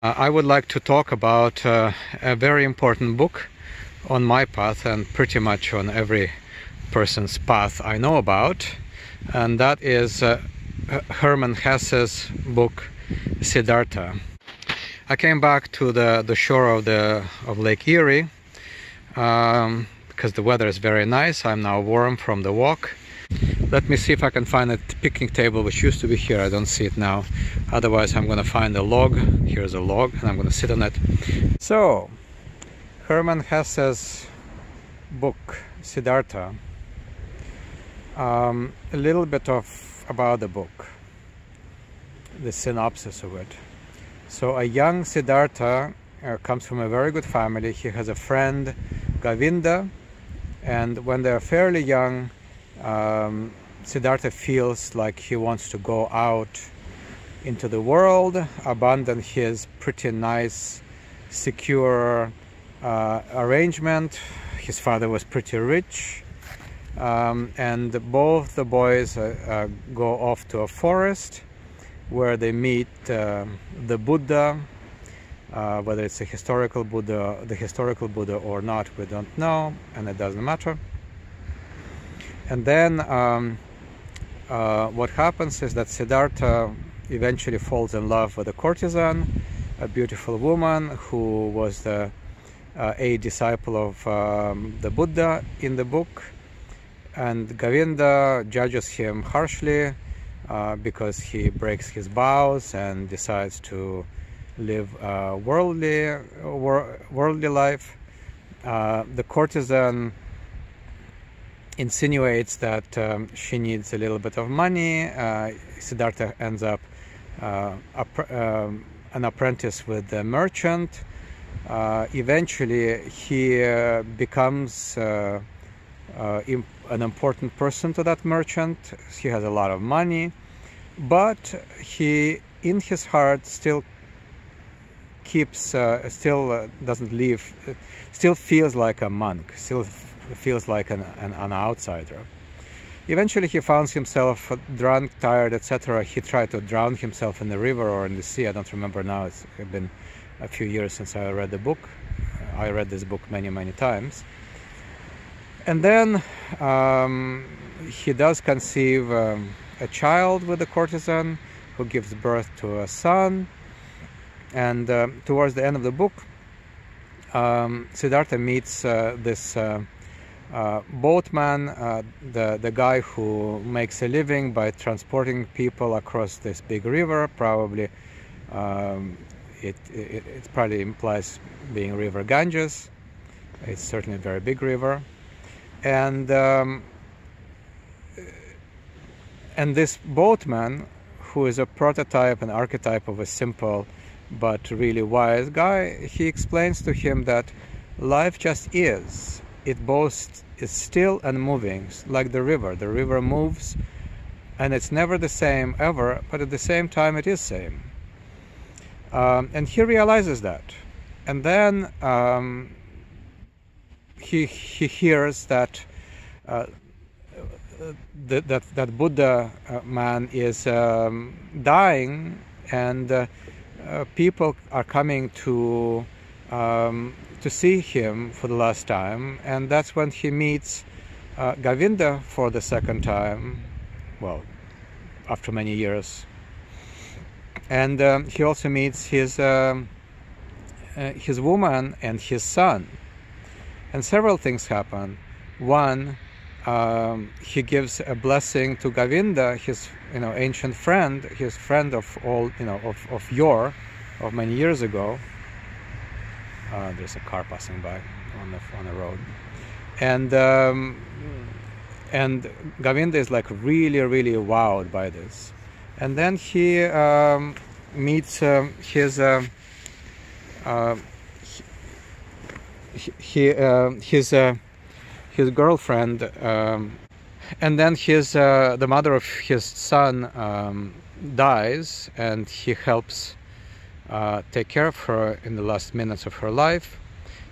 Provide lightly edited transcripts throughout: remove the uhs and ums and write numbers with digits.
I would like to talk about a very important book on my path and pretty much on every person's path I know about, and that is Hermann Hesse's book Siddhartha. I came back to the shore of Lake Erie because the weather is very nice. I'm now warm from the walk. Let me see if I can find a picnic table which used to be here. I don't see it now. Otherwise I'm going to find a log. Here's a log and I'm going to sit on it. So Hermann Hesse's book Siddhartha. A little bit about the book, the synopsis of it. So a young Siddhartha comes from a very good family. He has a friend, Govinda, and when they're fairly young, Siddhartha feels like he wants to go out into the world, abandon his pretty nice, secure arrangement. His father was pretty rich, and both the boys go off to a forest where they meet the Buddha. Whether it's the historical Buddha or not, we don't know, and it doesn't matter. And then what happens is that Siddhartha eventually falls in love with a courtesan, a beautiful woman who was a disciple of the Buddha in the book. And Govinda judges him harshly because he breaks his vows and decides to live a worldly life. The courtesan insinuates that she needs a little bit of money. Siddhartha ends up an apprentice with the merchant. Eventually he becomes an important person to that merchant. He has a lot of money, but he in his heart still doesn't live, still feels like a monk, still feels like an outsider. Eventually he finds himself drunk, tired, etc. He tried to drown himself in the river or in the sea. I don't remember now. It's been a few years since I read the book. I read this book many times. And then he does conceive a child with a courtesan who gives birth to a son. And towards the end of the book, Siddhartha meets this boatman, the guy who makes a living by transporting people across this big river. Probably it probably implies being River Ganges. It's certainly a very big river, and this boatman, who is a prototype, an archetype of a simple but really wise guy, he explains to him that life just is. It both is still and moving, like the river. The river moves, and it's never the same ever, but at the same time it is same. And he realizes that. And then he hears that that Buddha man is dying, and people are coming to see him for the last time, and that's when he meets Govinda for the second time, well, after many years. And he also meets his woman and his son, and several things happen. One, he gives a blessing to Govinda, his ancient friend, his friend of all of yore, of many years ago. There's a car passing by on the road, and Govinda is like really wowed by this. And then he meets his girlfriend, and then the mother of his son dies, and he helps take care of her in the last minutes of her life.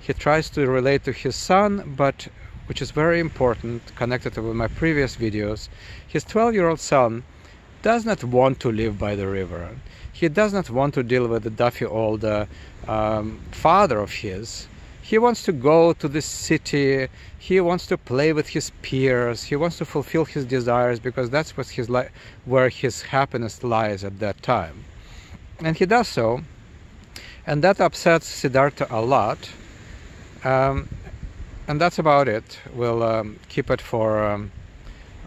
He tries to relate to his son, but which is very important, connected with my previous videos, his 12-year-old son does not want to live by the river. He does not want to deal with the duffy old father of his. He wants to go to the city. He wants to play with his peers. He wants to fulfill his desires because that's what where his happiness lies at that time. And he does so. And that upsets Siddhartha a lot. And that's about it. We'll keep it for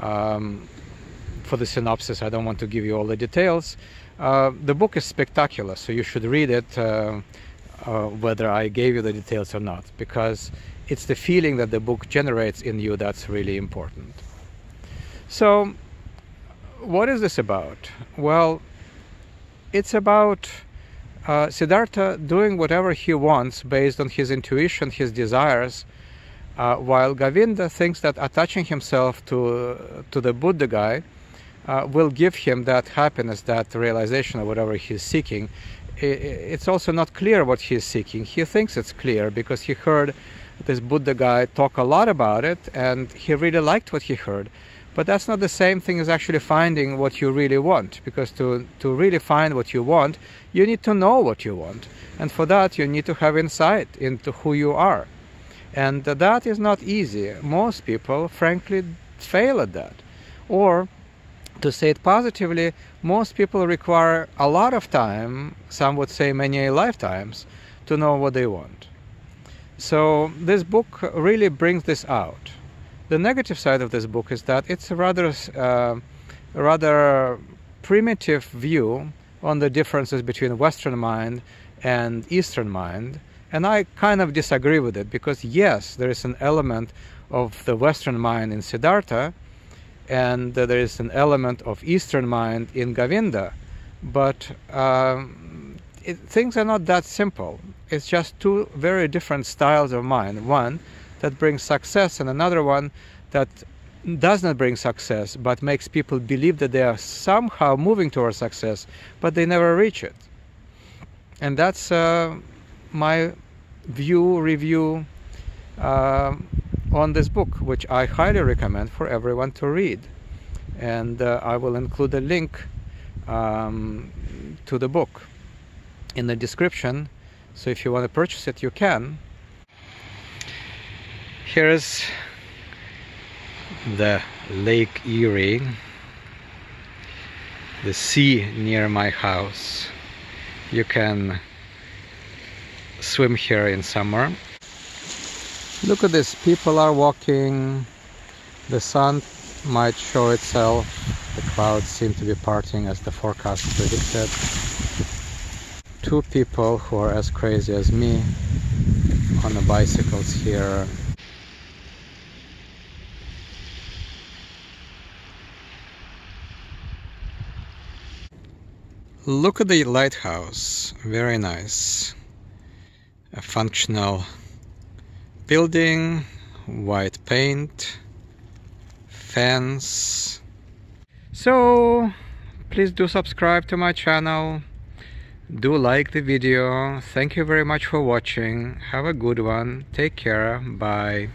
the synopsis. I don't want to give you all the details. The book is spectacular, so you should read it whether I gave you the details or not, because it's the feeling that the book generates in you that's really important. So, what is this about? Well, it's about Siddhartha doing whatever he wants based on his intuition, his desires, while Govinda thinks that attaching himself to the Buddha guy will give him that happiness, that realization of whatever he's seeking. It's also not clear what he's seeking. He thinks it's clear because he heard this Buddha guy talk a lot about it and he really liked what he heard. But that's not the same thing as actually finding what you really want, because to really find what you want, you need to know what you want. And for that, you need to have insight into who you are. And that is not easy. Most people, frankly, fail at that. Or, to say it positively, most people require a lot of time, some would say many lifetimes, to know what they want. So this book really brings this out. The negative side of this book is that it's a rather primitive view on the differences between Western mind and Eastern mind. And I kind of disagree with it, because yes, there is an element of the Western mind in Siddhartha, and there is an element of Eastern mind in Govinda, but things are not that simple. It's just two very different styles of mind. One that brings success, and another one that does not bring success, but makes people believe that they are somehow moving towards success, but they never reach it. And that's my review on this book, which I highly recommend for everyone to read. And I will include a link to the book in the description, so if you want to purchase it, you can. Here's the Lake Erie, the sea near my house. You can swim here in summer. Look at this, people are walking, the sun might show itself, the clouds seem to be parting as the forecast predicted. Two people who are as crazy as me on the bicycles here. Look at the lighthouse, very nice. A functional building, white paint, fence. So please do subscribe to my channel, do like the video. Thank you very much for watching. Have a good one, take care, bye.